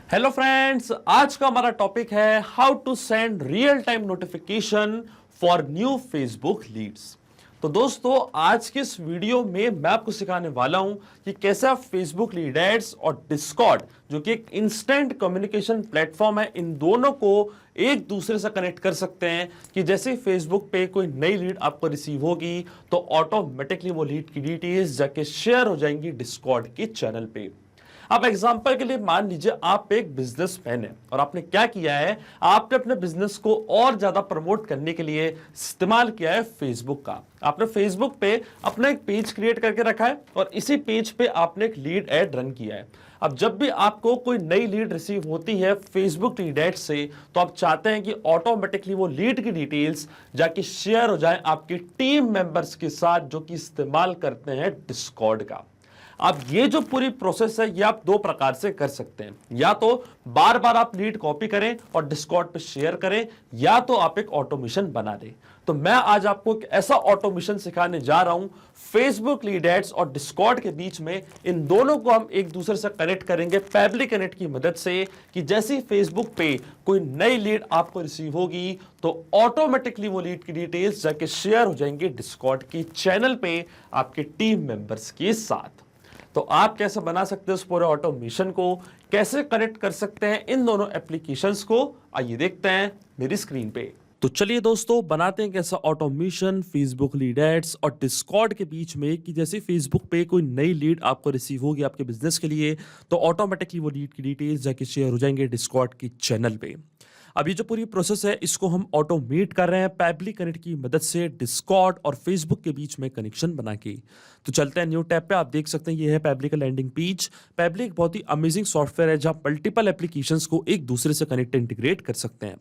Hello friends, आज का हमारा टॉपिक है how to send real time notification for new Facebook leads. तो दोस्तों, आज के इस वीडियो में मैं आपको सिखाने वाला हूं कि कैसे आप फेसबुक लीड एड्स और डिस्कॉर्ड, जो कि एक इंस्टेंट कम्युनिकेशन प्लेटफॉर्म है, इन दोनों को एक दूसरे से कनेक्ट कर सकते हैं कि जैसे फेसबुक पे कोई नई लीड आपको रिसीव होगी तो ऑटोमेटिकली वो लीड की डिटेल्स जाके शेयर हो जाएंगी डिस्कॉर्ड के चैनल पे। अब एग्जांपल के लिए मान लीजिए आप एक बिजनेसमैन है और आपने क्या किया है, आपने अपने बिजनेस को और ज्यादा प्रमोट करने के लिए इस्तेमाल किया है फेसबुक का। आपने फेसबुक पे अपना एक पेज क्रिएट करके रखा है और इसी पेज पे आपने एक लीड एड रन किया है। अब जब भी आपको कोई नई लीड रिसीव होती है फेसबुक लीड एड से, तो आप चाहते हैं कि ऑटोमेटिकली वो लीड की डिटेल्स जाके शेयर हो जाए आपके टीम मेंबर्स के साथ, जो कि इस्तेमाल करते हैं डिस्कॉर्ड का। अब ये जो पूरी प्रोसेस है, ये आप दो प्रकार से कर सकते हैं। या तो बार बार आप लीड कॉपी करें और डिस्कॉर्ड पे शेयर करें, या तो आप एक ऑटोमेशन बना दें। तो मैं आज आपको एक ऐसा ऑटोमेशन सिखाने जा रहा हूं फेसबुक लीड एड्स और डिस्कॉर्ड के बीच में। इन दोनों को हम एक दूसरे से कनेक्ट करेंगे पैबली कनेक्ट की मदद से, कि जैसे फेसबुक पे कोई नई लीड आपको रिसीव होगी तो ऑटोमेटिकली वो लीड की डिटेल्स जाके शेयर हो जाएंगे डिस्कॉर्ड के चैनल पे आपके टीम मेंबर्स के साथ। तो आप कैसे बना सकते हैं उस पूरे ऑटोमेशन को, कैसे कनेक्ट कर सकते हैं इन दोनों एप्लीकेशंस को, आइए देखते हैं मेरी स्क्रीन पे। तो चलिए दोस्तों, बनाते हैं कैसा ऑटोमेशन फेसबुक लीड एड्स और डिस्कॉर्ड के बीच में, कि जैसे फेसबुक पे कोई नई लीड आपको रिसीव होगी आपके बिजनेस के लिए तो ऑटोमेटिकली वो लीड की डिटेल्स जाके शेयर हो जाएंगे डिस्कॉर्ड की चैनल पे। अब ये जो पूरी प्रोसेस है, इसको हम ऑटोमेट कर रहे हैं पैबली कनेक्ट की मदद से डिस्कॉर्ड और फेसबुक के बीच में कनेक्शन बना के। तो चलते हैं न्यू टैब पे। आप देख सकते हैं ये है पैबली का लैंडिंग पेज। पैबली एक बहुत ही अमेजिंग सॉफ्टवेयर है जहां मल्टीपल एप्लीकेशंस को एक दूसरे से कनेक्ट इंटीग्रेट कर सकते हैं।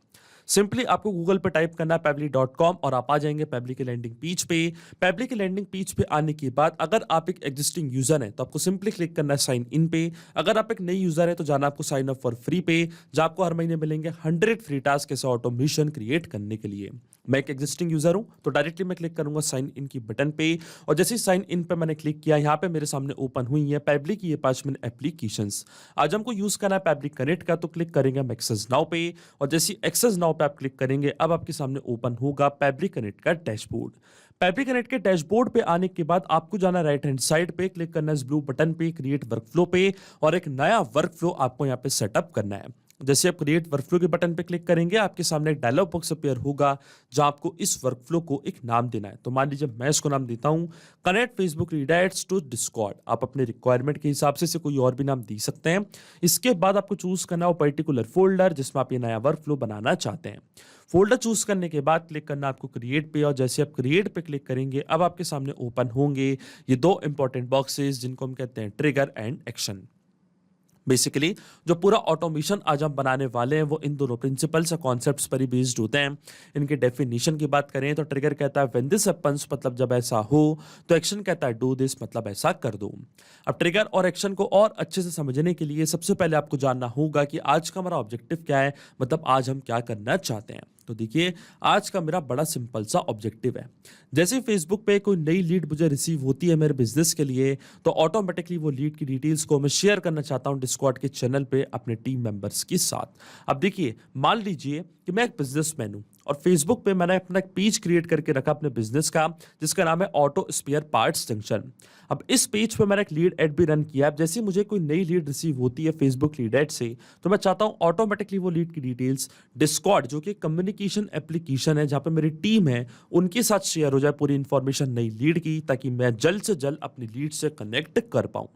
सिंपली आपको गूगल पे टाइप करना है pebble.com और आप आ जाएंगे पैबली के लैंडिंग पेज पे। पैबली के लैंडिंग पेज पे आने के बाद अगर आप एक एग्जिस्टिंग यूजर हैं तो आपको सिंपली क्लिक करना है साइन इन पे। अगर आप एक नई यूजर है तो जाना आपको साइन अप फॉर फ्री पे, जहां आपको हर महीने मिलेंगे 100 फ्री टास्क ऐसा ऑटोमेशन क्रिएट करने के लिए। मैं एक एग्जिस्टिंग यूजर हूं तो डायरेक्टली मैं क्लिक करूंगा साइन इन की बटन पे, और जैसे ही साइन इन पे मैंने क्लिक किया, यहाँ पे मेरे सामने ओपन हुई है पैबली की ये 5 मिनट एप्लीकेशंस। आज हमको यूज करना है पैबली कनेक्ट का, तो क्लिक करेंगे हम एक्सेस नाउ पे, और जैसे एक्सेस नाउ पे आप क्लिक करेंगे अब आपके सामने ओपन होगा पैबली कनेक्ट का डैशबोर्ड। पैबली कनेक्ट के डैशबोर्ड पे आने के बाद आपको जाना राइट हैंड साइड पे, क्लिक करना है इस ब्लू बटन पे क्रिएट वर्कफ्लो पे, और एक नया वर्कफ्लो आपको यहाँ पे सेटअप करना है। जैसे आप क्रिएट वर्कफ्लो के बटन पे क्लिक करेंगे आपके सामने एक डायलॉग बॉक्स अपीयर होगा जहां आपको इस वर्कफ्लो को एक नाम देना है। तो मान लीजिए मैं इसको नाम देता हूं connect Facebook lead ads to Discord. आप अपने रिक्वायरमेंट के हिसाब से कोई और भी नाम दे सकते हैं। इसके बाद आपको चूज करना है वो पर्टिकुलर फोल्डर जिसमें आप ये नया वर्कफ्लो बनाना चाहते हैं। फोल्डर चूज करने के बाद क्लिक करना आपको क्रिएट पे, और जैसे आप क्रिएट पे क्लिक करेंगे अब आपके सामने ओपन होंगे ये दो इंपॉर्टेंट बॉक्सेस जिनको हम कहते हैं ट्रिगर एंड एक्शन। बेसिकली जो पूरा ऑटोमेशन आज हम बनाने वाले हैं वो इन दोनों प्रिंसिपल्स और कॉन्सेप्ट्स पर ही बेस्ड होते हैं। इनके डेफिनेशन की बात करें तो ट्रिगर कहता है व्हेन दिस हैपेंस, मतलब जब ऐसा हो, तो एक्शन कहता है डू दिस, मतलब ऐसा कर दो। अब ट्रिगर और एक्शन को और अच्छे से समझने के लिए सबसे पहले आपको जानना होगा कि आज का हमारा ऑब्जेक्टिव क्या है, मतलब आज हम क्या करना चाहते हैं। तो देखिए, आज का मेरा बड़ा सिंपल सा ऑब्जेक्टिव है। जैसे फेसबुक पे कोई नई लीड मुझे रिसीव होती है मेरे बिजनेस के लिए, तो ऑटोमेटिकली वो लीड की डिटेल्स को मैं शेयर करना चाहता हूं डिस्कॉर्ड के चैनल पे अपने टीम मेंबर्स के साथ। अब देखिए, मान लीजिए कि मैं एक बिजनेसमैन हूं और फेसबुक पे मैंने अपना एक पेज क्रिएट करके रखा अपने बिजनेस का, जिसका नाम है ऑटो स्पेयर पार्ट्स जंक्शन। अब इस पेज पे मैंने एक लीड एड भी रन किया। अब जैसे मुझे कोई नई लीड रिसीव होती है फेसबुक लीड एड से, तो मैं चाहता हूं ऑटोमेटिकली वो लीड की डिटेल्स डिस्कॉर्ड, जो कि कम्युनिकेशन एप्लीकेशन है जहां पे मेरी टीम है, उनके साथ शेयर हो जाए पूरी इंफॉर्मेशन नई लीड की, ताकि मैं जल्द से जल्द अपनी लीड से कनेक्ट कर पाऊं।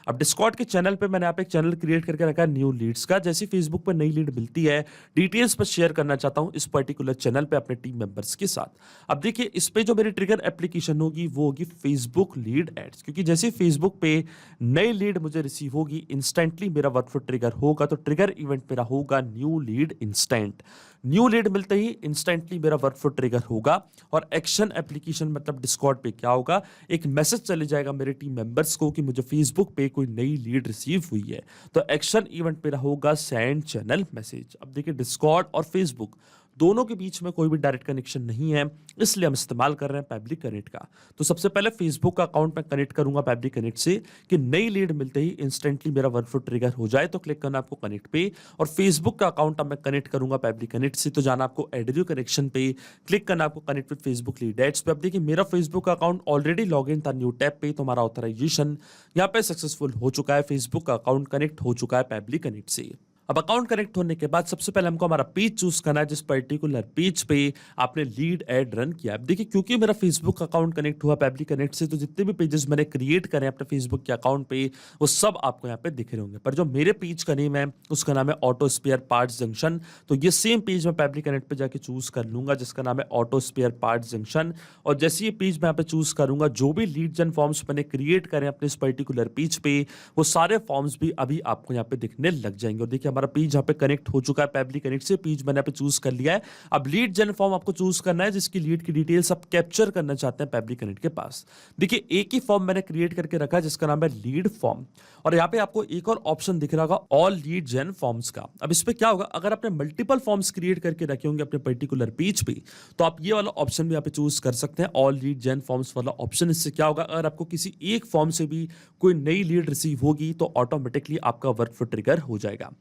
अब डिस्कॉर्ड के चैनल पे मैंने यहाँ पे एक चैनल क्रिएट करके रखा है न्यू लीड्स का। जैसे फेसबुक पर नई लीड मिलती है, डिटेल्स पर शेयर करना चाहता हूं इस पर्टिकुलर चैनल पे अपने टीम मेंबर्स के साथ। अब देखिए, इस पे जो मेरी ट्रिगर एप्लीकेशन होगी वो होगी फेसबुक लीड एड्स, क्योंकि जैसे फेसबुक पे नई लीड मुझे रिसीव होगी, इंस्टेंटली मेरा वर्कफ्लो ट्रिगर होगा। तो ट्रिगर इवेंट मेरा होगा new lead instant. New lead मिलते ही इंस्टेंटली मेरा वर्कफ्लो ट्रिगर होगा, और एक्शन एप्लीकेशन मतलब डिस्कॉर्ड पे क्या होगा, एक मैसेज चले जाएगा मेरे टीम मेंबर्स को कि मुझे फेसबुक पे कोई नई लीड रिसीव हुई है। तो एक्शन इवेंट मेरा होगा सेंड चैनल मैसेज। अब देखिए, डिस्कॉर्ड और फेसबुक दोनों के बीच में कोई भी डायरेक्ट कनेक्शन नहीं है, इसलिए हम इस्तेमाल कर रहे हैं पैबली कनेक्ट का। तो सबसे पहले फेसबुक का अकाउंट मैं कनेक्ट करूंगा पैबली कनेक्ट से कि नई लीड मिलते ही इंस्टेंटली मेरा वर्कफ्लो ट्रिगर हो जाए। तो क्लिक करना आपको कनेक्ट पे, और फेसबुक का अकाउंट अब मैं कनेक्ट करूंगा पैबली कनेक्ट से। तो जाना आपको एड न्यू कनेक्शन पे, क्लिक करना आपको connect with Facebook lead ads पे। अब देखिए मेरा फेसबुक का अकाउंट ऑलरेडी लॉग इन था न्यू टैब पे, तो हमारा ऑथराइजेशन यहाँ पे सक्सेसफुल हो चुका है, फेसबुक का अकाउंट कनेक्ट हो चुका है पैबली कनेक्ट से। अब अकाउंट कनेक्ट होने के बाद सबसे पहले हमको हमारा पेज चूज करना है जिस पर्टिकुलर पेज पे आपने लीड एड रन किया। अब देखिए क्योंकि मेरा फेसबुक अकाउंट कनेक्ट हुआ पैबली कनेक्ट से, तो जितने भी पेजेस मैंने क्रिएट करे अपने फेसबुक के अकाउंट पे वो सब आपको यहाँ पे दिख रहे होंगे। पर जो मेरे पेज का नेम है उसका नाम है ऑटो स्पेयर पार्ट्स जंक्शन। तो ये सेम पेज मैं पैबली कनेक्ट पे जाके चूज कर लूंगा जिसका नाम है ऑटो स्पेयर पार्ट्स जंक्शन। और जैसे ये पेज मैं यहाँ पे चूज करूंगा, जो भी लीड जन फॉर्म्स मैंने क्रिएट करें अपने इस पर्टिकुलर पेज पे, वो सारे फॉर्म्स भी अभी आपको यहाँ पे दिखने लग जाएंगे। और देखिए हमारा पेज यहाँ पे कनेक्ट हो चुका है पैबली कनेक्ट से, पेज मैंने यहाँ पे चूज कर लिया है। अब लीड जन फॉर्म आपको चूज करना है जिसकी लीड की डिटेल्स आप कैप्चर करना चाहते हैं पैबली कनेक्ट के पास। देखिए एक ही फॉर्म मैंने क्रिएट करके रखा है जिसका नाम है लीड फॉर्म, और यहाँ पे आपको एक और ऑप्शन दिख रहा होगा ऑल लीड जन फॉर्म्स का। अब इस पे क्या होगा, अगर आपने मल्टीपल फॉर्म्स क्रिएट करके रखे होंगे अपने पर्टिकुलर पेज पे, तो आप ये वाला ऑप्शन भी यहाँ पे चूज कर सकते हैं, ऑल लीड जन फॉर्म्स वाला ऑप्शन। इससे क्या होगा, अगर आपको किसी एक फॉर्म से भी कोई नई लीड रिसीव होगी तो ऑटोमेटिकली आपका वर्कफ्लो ट्रिगर हो जाएगा।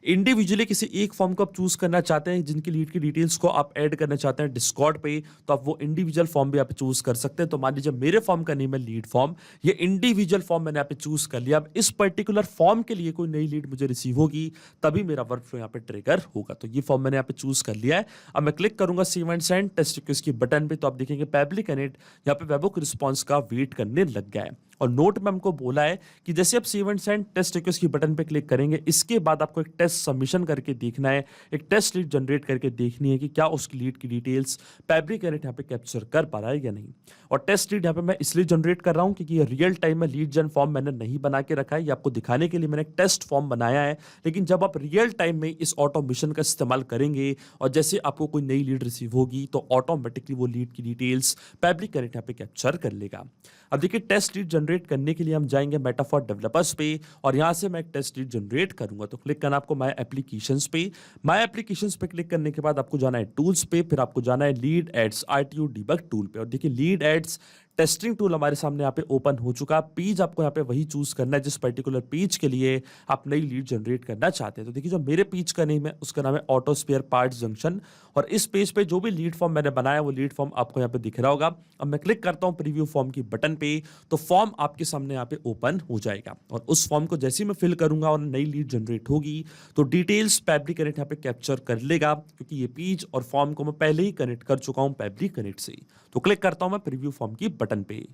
इंडिविजुअली किसी एक फॉर्म को आप चूज करना चाहते हैं जिनकी लीड की डिटेल्स को आप ऐड करना चाहते हैं डिस्कॉर्ड पे, तो आप वो इंडिविजुअल फॉर्म भी आप चूज कर सकते हैं। तो मान लीजिए मेरे फॉर्म का नेम है लीड फॉर्म, ये इंडिविजुअल फॉर्म मैंने यहाँ पे चूज कर लिया। अब इस पर्टिकुलर फॉर्म के लिए कोई नई लीड मुझे रिसीव होगी तभी मेरा वर्कफ्लो यहाँ पे ट्रिगर होगा। तो ये फॉर्म मैंने यहाँ पे चूज कर लिया है। अब मैं क्लिक करूंगा save and send test request की बटन पे, तो आप देखेंगे पैबली कनेक्ट यहाँ पे वेबहुक रिस्पॉन्स का वेट करने लग गया है। और नोट में हमको बोला है कि जैसे आप save and send test request की बटन पे क्लिक करेंगे, इसके बाद आपको एक टेस्ट सबमिशन करके देखना है, एक टेस्ट लीड जनरेट करके देखनी है कि क्या उसकी लीड की डिटेल्स पैबली कनेक्ट यहाँ पे कैप्चर कर पा रहा है या नहीं। और टेस्ट लीड यहाँ पे मैं इसलिए जनरेट कर रहा हूँ क्योंकि ये रियल टाइम में लीड जन फॉर्म मैंने नहीं बना के रखा है, ये आपको दिखाने के लिए मैंने एक टेस्ट फॉर्म बनाया है। लेकिन जब आप रियल टाइम में इस ऑटोमेशन का इस्तेमाल करेंगे और जैसे आपको कोई नई लीड रिसीव होगी तो ऑटोमेटिकली वो लीड की डिटेल्स पैबली कनेक्ट यहाँ पे कैप्चर कर लेगा। अब देखिए टेस्ट लीड जनरेट करने के लिए हम जाएंगे मेटाफॉर डेवलपर्स पे, और यहां से मैं एक टेस्ट लीड जनरेट करूंगा। तो क्लिक करना आपको माय एप्लीकेशंस पे, माय एप्लीकेशंस पे क्लिक करने के बाद आपको जाना है टूल्स पे, फिर आपको जाना है lead ads RTU debug tool पे। और देखिए लीड एड्स टेस्टिंग टूल हमारे सामने यहाँ पे ओपन हो चुका है। पेज आपको यहाँ पे वही चूज करना है जिस पर्टिकुलर पेज के लिए आप नई लीड जनरेट करना चाहते हैं। तो देखिए जो मेरे पेज का नेम है उसका नाम है ऑटो स्पेयर पार्ट्स जंक्शन, और इस पेज पे जो भी लीड फॉर्म मैंने बनाया वो लीड फॉर्म आपको यहाँ पे दिख रहा होगा। अब मैं क्लिक करता हूँ प्रीव्यू फॉर्म की बटन पे, तो फॉर्म आपके सामने यहाँ पे ओपन हो जाएगा। और उस फॉर्म को जैसे ही मैं फिल करूंगा और नई लीड जनरेट होगी तो डिटेल्स पैबली कनेक्ट यहाँ पे कैप्चर कर लेगा, क्योंकि ये पेज और फॉर्म को मैं पहले ही कनेक्ट कर चुका हूँ पैबली कनेक्ट से। तो क्लिक करता हूँ मैं प्रीव्यू फॉर्म की बटन पे,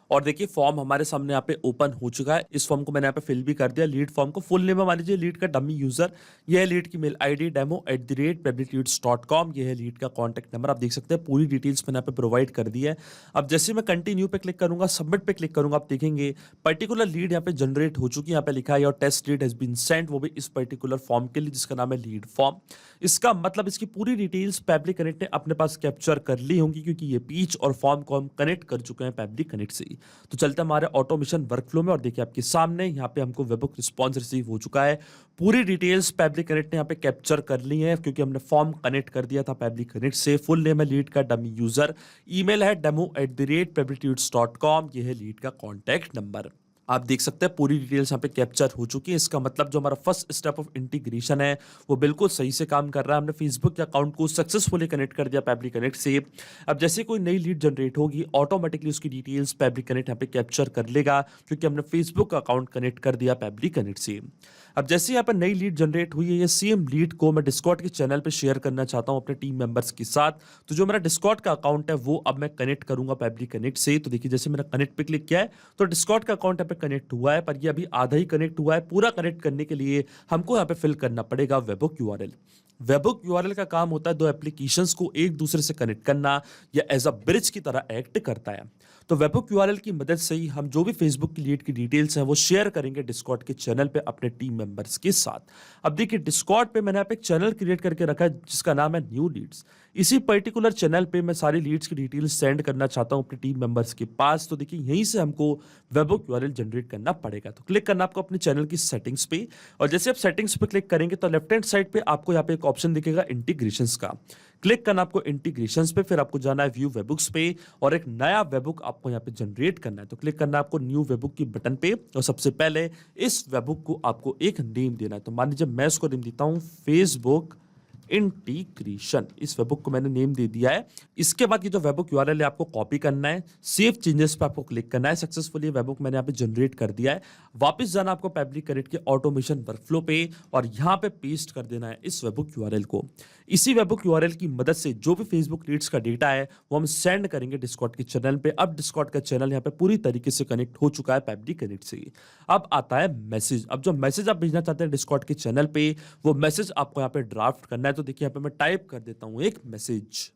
और देखिए फॉर्म हमारे सामने यहाँ पे ओपन हो चुका है। इस फॉर्म को मैंने यहाँ पे फिल भी कर दिया। लीड फॉर्म को फुल नेम मान लीजिए लीड का डमी यूजर, यह है लीड की मेल आईडी demo@pebbleleads.com, यह है लीड का कॉन्टैक्ट नंबर। आप देख सकते हैं पूरी डिटेल्स मैंने यहाँ पे प्रोवाइड कर दी है। अब जैसे मैं कंटिन्यू पे क्लिक करूंगा, सबमिट पे क्लिक करूंगा, आप देखेंगे पर्टिकुलर लीड यहाँ पे जनरेट हो चुकी है। यहाँ पे लिखा है your test lead has been sent, वो भी इस पर्टिकुलर फॉर्म के लिए जिसका नाम है लीड फॉर्म। इसका मतलब इसकी पूरी डिटेल्स पैबली कनेक्ट ने अपने पास कैप्चर कर ली होंगी, क्योंकि ये पेज और फॉर्म को हम कनेक्ट कर चुके हैं पैबली कनेक्ट से। तो चलते हैं हमारे ऑटोमेशन वर्कफ्लो में, और देखिए आपके सामने यहाँ पे हमको वेबहुक रिस्पॉन्स रिसीव हो चुका है। पूरी डिटेल्स पैबली कनेक्ट ने यहाँ पे कैप्चर कर ली है, क्योंकि हमने फॉर्म कनेक्ट कर दिया था पैबली कनेक्ट से। फुल नेम है लीड का डमी यूजर, ईमेल है demo@pebbleleads.com, ये है लीड का कॉन्टैक्ट नंबर। आप देख सकते हैं पूरी डिटेल्स यहाँ पे कैप्चर हो चुकी है। इसका मतलब जो हमारा फर्स्ट स्टेप ऑफ इंटीग्रेशन है वो बिल्कुल सही से काम कर रहा है। हमने फेसबुक के अकाउंट को सक्सेसफुली कनेक्ट कर दिया पैबली कनेक्ट से। अब जैसे कोई नई लीड जनरेट होगी ऑटोमेटिकली उसकी डिटेल्स पैबली कनेक्ट यहाँ पे कैप्चर कर लेगा, क्योंकि हमने फेसबुक का अकाउंट कनेक्ट कर दिया पैबली कनेक्ट से। अब जैसे यहाँ पर नई लीड जनरेट हुई है, ये सेम लीड को मैं डिस्कॉर्ड के चैनल पे शेयर करना चाहता हूँ अपने टीम मेंबर्स के साथ। तो जो मेरा डिस्कॉर्ड का अकाउंट है वो अब मैं कनेक्ट करूंगा पैबली कनेक्ट से। तो देखिए जैसे मैंने कनेक्ट पे क्लिक किया है तो डिस्कॉर्ड का अकाउंट यहाँ पे कनेक्ट हुआ है, पर ये अभी आधा ही कनेक्ट हुआ है। पूरा कनेक्ट करने के लिए हमको यहाँ पे फिल करना पड़ेगा वेबहुक यूआरएल। वेबहुक यूआरएल का काम होता है दो एप्लीकेशंस को एक दूसरे से कनेक्ट करना, या एज अ ब्रिज की तरह एक्ट करता है। तो वेबहुक यूआरएल की मदद से ही हम जो भी फेसबुक की लीड की डिटेल्स हैं वो शेयर करेंगे डिस्कॉर्ड के चैनल पे अपने टीम मेंबर्स के साथ। अब देखिए डिस्कॉर्ड पे मैंने यहाँ पे एक चैनल क्रिएट करके रखा है जिसका नाम है न्यू लीड्स। इसी पर्टिकुलर चैनल पे मैं सारी लीड्स की डिटेल्स सेंड करना चाहता हूं अपने टीम मेंबर्स के पास। तो देखिए यहीं से हमको वेबहुक यूआरएल जनरेट करना पड़ेगा। तो क्लिक करना आपको अपने चैनल की सेटिंग्स पे, और जैसे आप सेटिंग्स पे क्लिक करेंगे तो लेफ्ट हैंड साइड पे आपको यहाँ पे एक ऑप्शन दिखेगा इंटीग्रेशंस का। क्लिक करना आपको इंटीग्रेशंस पे, फिर आपको जाना है व्यू वेबबुक्स पे और एक नया वेबबुक आपको यहाँ पे जनरेट करना है। तो क्लिक करना है आपको न्यू वेबबुक की बटन पे, और सबसे पहले इस वेबबुक को आपको एक नेम देना है। तो मान लीजिए मैं इसको नेम देता हूं फेसबुक इंटीग्रेशन। इस वेबबुक को मैंने नेम दे दिया है। इसके बाद ये जो वेबबुक यूआरएल है आपको कॉपी करना है, सेव चेंजेस पे आपको क्लिक करना है। सक्सेसफुली वेबबुक मैंने यहाँ पे जनरेट कर दिया है। वापस जाना आपको पब्लिक करेक्ट के ऑटोमेशन वर्कफ्लो पे और यहाँ पे पेस्ट कर देना है इस वेबबुक यूआरएल को। इसी वेबबुक यूआरएल की मदद से जो भी फेसबुक लीड्स का डेटा है वो हम सेंड करेंगे डिस्कॉर्ड के चैनल पे। अब डिस्कॉर्ड का चैनल यहाँ पे पूरी तरीके से कनेक्ट हो चुका है पब्लिक कनेक्ट से। अब आता है मैसेज। अब जो मैसेज आप भेजना चाहते हैं डिस्कॉर्ड के चैनल पे, वो मैसेज आपको यहाँ पे ड्राफ्ट करना है। तो देखिए यहाँ पे मैं टाइप कर देता हूं एक मैसेज,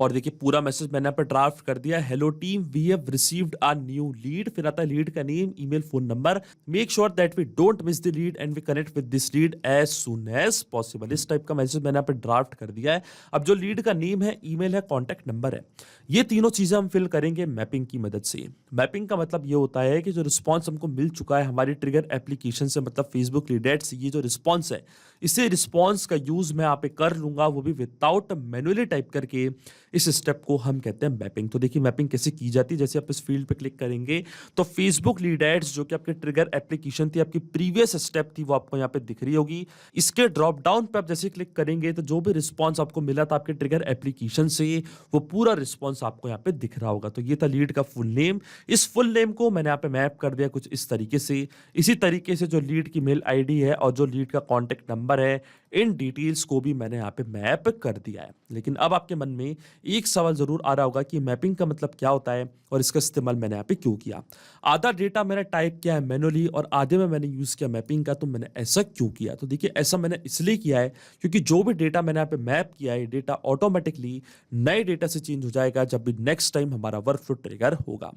और देखिए पूरा मैसेज मैंने यहाँ पे ड्राफ्ट कर दिया। Hello team, we have received a new lead. फिर आता है लीड का name, email, phone number. Make sure that we don't miss the lead and we connect with this lead as soon as possible. इस type का message मैंने यहाँ पे draft कर दिया है। अब जो लीड का नेम है, ईमेल है, कॉन्टैक्ट नंबर है, ये तीनों चीजें हम फिल करेंगे मैपिंग की मदद से। मैपिंग का मतलब ये होता है कि जो रिस्पॉन्स हमको मिल चुका है हमारी ट्रिगर एप्लीकेशन से, मतलब फेसबुक लीड एड से, ये जो रिस्पॉन्स है, इसे रिस्पॉन्स का यूज मैं यहाँ पे कर लूंगा, वो भी विदाउट मैनुअली टाइप करके। इस स्टेप को हम कहते हैं मैपिंग। तो देखिए मैपिंग कैसे की जाती है। जैसे आप इस फील्ड पे क्लिक करेंगे तो फेसबुक लीड एड्स जो कि आपके ट्रिगर एप्लीकेशन थी, आपकी प्रीवियस स्टेप थी, वो आपको यहाँ पे दिख रही होगी। इसके ड्रॉप डाउन पे आप जैसे क्लिक करेंगे तो जो भी रिस्पॉन्स आपको मिला था आपके ट्रिगर एप्लीकेशन से, वो पूरा रिस्पॉन्स आपको यहाँ पे दिख रहा होगा। तो ये था लीड का फुल नेम। इस फुल नेम को मैंने यहाँ पे मैप कर दिया कुछ इस तरीके से। इसी तरीके से जो लीड की मेल आईडी है और जो लीड का कॉन्टेक्ट नंबर है, इन डिटेल्स को भी मैंने यहाँ पे मैप कर दिया है। लेकिन अब आपके मन में एक सवाल जरूर आ रहा होगा कि मैपिंग का मतलब क्या होता है और इसका इस्तेमाल मैंने यहाँ पे क्यों किया। आधा डेटा मैंने टाइप किया है मैनुअली और आधे में मैंने यूज किया मैपिंग का, तो मैंने ऐसा क्यों किया? तो देखिए ऐसा मैंने इसलिए किया है क्योंकि जो भी डेटा मैंने यहाँ पे मैप किया है, डेटा ऑटोमेटिकली नए डेटा से चेंज हो जाएगा जब भी नेक्स्ट टाइम हमारा वर्कफ्लो ट्रिगर होगा।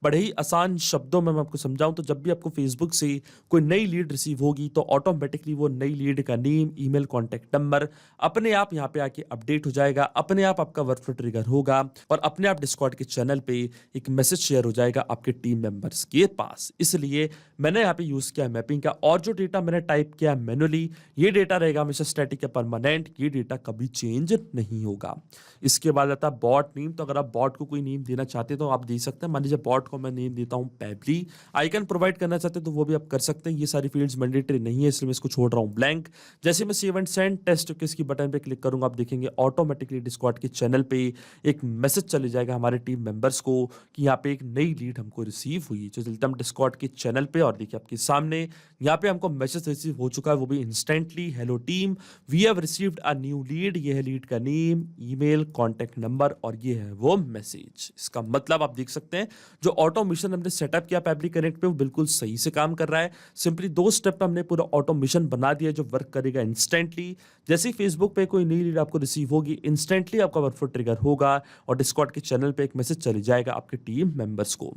बड़े ही आसान शब्दों में मैं आपको समझाऊं तो जब भी आपको फेसबुक से कोई नई लीड रिसीव होगी तो ऑटोमेटिकली वो नई लीड का नेम, ईमेल, कॉन्टैक्ट नंबर अपने आप यहाँ पे आके अपडेट हो जाएगा, अपने आप आपका वर्कफ्लो ट्रिगर होगा और अपने आप डिस्कॉर्ड के चैनल पे एक मैसेज शेयर हो जाएगा आपके टीम मेंबर्स के पास। इसलिए मैंने यहाँ पे यूज किया मैपिंग का। और जो डेटा मैंने टाइप किया मैनुअली, ये डेटा रहेगा हमेशा स्टैटिक या परमानेंट, ये डेटा कभी चेंज नहीं होगा। इसके बाद आता है बॉट नेम। तो अगर आप बॉट को कोई नेम देना चाहते हैं तो आप दे सकते हैं। मान लीजिए बॉट को मैं नेम देता हूं पैबली। आइकन प्रोवाइड करना चाहते हैं तो वो भी आप कर सकते हैं। ये सारी फील्ड्स मैंडेटरी नहीं है इसलिए मैं इसको छोड़ रहा हूं ब्लैंक। जैसे मैं सेव एंड सेंड टेस्ट की बटन पे क्लिक करूंगा, आप देखेंगे ऑटोमेटिकली डिस्कॉर्ड के चैनल पे एक मैसेज चले जाएगा हमारे टीम मेंबर्स को कि यहाँ पे एक नई लीड हमको रिसीव हुई। जो चलते हम डिस्कॉर्ड के चैनल पे और देखिए आपके सामने यहाँ पे हमको मैसेज रिसीव हो चुका है, वो भी instantly. Hello team, we have received a new lead. ये है लीड का नेम, ईमेल, कॉन्टैक्ट नंबर और ये है वो मैसेज। इसका मतलब आप देख सकते हैं जो ऑटोमेशन हमने सेटअप किया पब्लिक कनेक्ट पे वो बिल्कुल सही से काम कर रहा है। सिंपली 2 स्टेप पे हमने पूरा ऑटोमेशन बना दिया जो वर्क करेगा इंस्टेंटली। जैसे ही फेसबुक पे कोई नई लीड आपको रिसीव होगी, इंस्टेंटली आपका वर्कफ्लो ट्रिगर होगा और डिस्कॉर्ड के चैनल पे एक मैसेज चले जाएगा आपके टीम मेंबर्स को।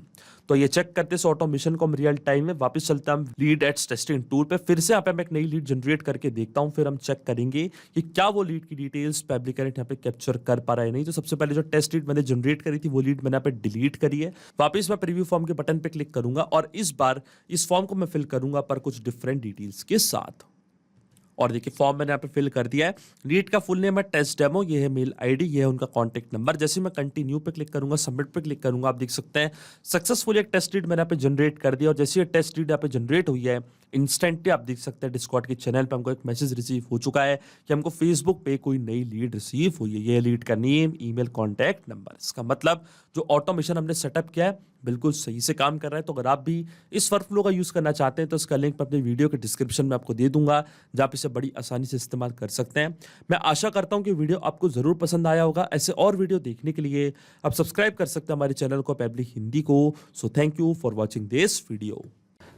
तो ये चेक करते इस ऑटोमेशन को हम रियल टाइम में। वापस चलते हैं हम लीड एड्स टेस्टिंग टूल पे। फिर से यहाँ पे मैं एक नई लीड जनरेट करके देखता हूँ, फिर हम चेक करेंगे कि क्या वो लीड की डिटेल्स पब्लिक कनेक्ट यहाँ पे कैप्चर कर पा रहा है नहीं। तो सबसे पहले जो टेस्ट लीड मैंने जनरेट करी थी वो लीड मैंने यहाँ पे डिलीट करी है। वापस मैं प्रीव्यू फॉर्म के बटन पे क्लिक करूंगा और इस बार इस फॉर्म को मैं फिल करूंगा पर कुछ डिफरेंट डिटेल्स के साथ। और देखिए फॉर्म मैंने यहाँ पे फिल कर दिया है। लीड का फुल नेम है टेस्ट डेमो, ये है मेल आईडी, ये है उनका कॉन्टैक्ट नंबर। जैसे मैं कंटिन्यू पे क्लिक करूंगा, सबमिट पे क्लिक करूंगा, आप देख सकते हैं सक्सेसफुली एक टेस्ट लीड मैंने यहाँ पे जनरेट कर दिया। और जैसे ये टेस्ट लीड यहाँ पे जनरेट हुई है, इंस्टेंटली आप देख सकते हैं डिस्कॉर्ड के चैनल पे हमको एक मैसेज रिसीव हो चुका है कि हमको फेसबुक पे कोई नई लीड रिसीव हुई है। ये लीड का नेम, ईमेल, कॉन्टैक्ट नंबर। इसका मतलब जो ऑटोमेशन हमने सेटअप किया है बिल्कुल सही से काम कर रहा है। तो अगर आप भी इस वर्कफ्लो का यूज करना चाहते हैं तो इसका लिंक मैं अपने वीडियो के डिस्क्रिप्शन में आपको दे दूंगा, जहां पे इसे बड़ी आसानी से इस्तेमाल कर सकते हैं। मैं आशा करता हूं कि वीडियो आपको जरूर पसंद आया होगा। ऐसे और वीडियो देखने के लिए आप सब्सक्राइब कर सकते हैं हमारे चैनल को पब्लिक हिंदी को। So thank you for watching this video.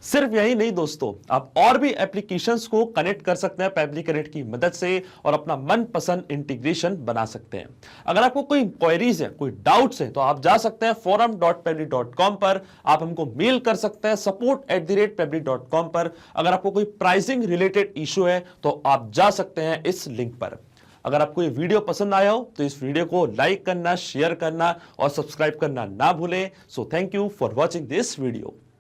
सिर्फ यही नहीं दोस्तों, आप और भी एप्लीकेशंस को कनेक्ट कर सकते हैं पब्लिक कनेक्ट की मदद से और अपना मनपसंद इंटीग्रेशन बना सकते हैं। अगर आपको कोई इंक्वायरीज है, कोई डाउट्स है, तो आप जा सकते हैं forum.pably.com पर। आप हमको मेल कर सकते हैं support@pably.com पर। अगर आपको कोई प्राइसिंग रिलेटेड इशू है तो आप जा सकते हैं इस लिंक पर। अगर आपको ये वीडियो पसंद आया हो तो इस वीडियो को लाइक करना, शेयर करना और सब्सक्राइब करना ना भूलें। So thank you for watching this video.